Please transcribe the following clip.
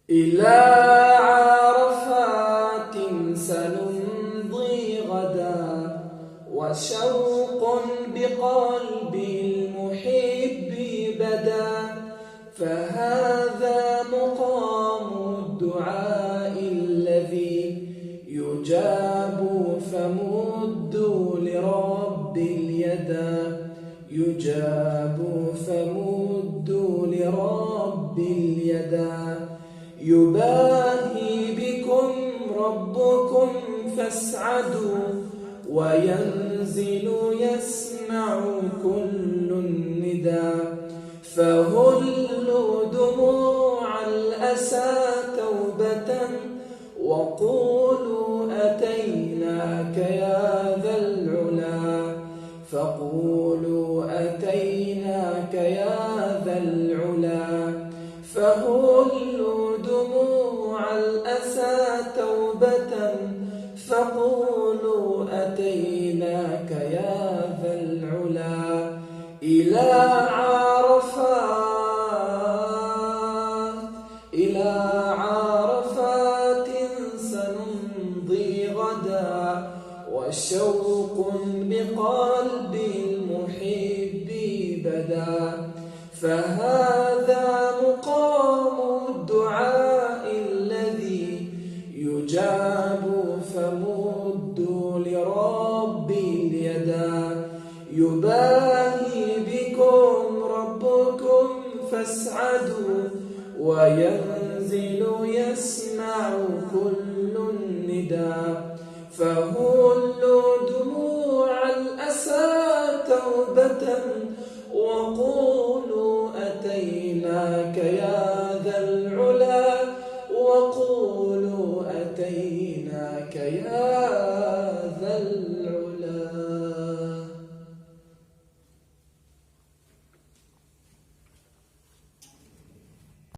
إلى عرفات سنمضي غدا، وشوق بقلبي المحب بدا، فهذا مقام الدعاء الذي يجاب، فمدوا لرب اليدا، يجاب فمدوا لرب اليدا. يباهي بكم ربكم فاسعدوا، وينزل يسمع كل الندى، فهلوا دموع الأسى توبة، وقولوا أتيناك يا ذا العلا، فقولوا أتيناك يا ذا العلا. فهلوا دموع الأسى توبة، فقولوا أتيناك يا ذا العلا. إلى عرفات سنمضي غدا، وشوق بقلبي المحب بدا، فهذا مقام الدعاء الذي يجاب، فمدوا لرب اليدا. يباهي بكم ربكم فاسعدوا، وينزل يسمع كل الندى، فهلوا دموع الأسى توبة، وقولوا أتيناك يا ذا العلا، وقولوا أتيناك يا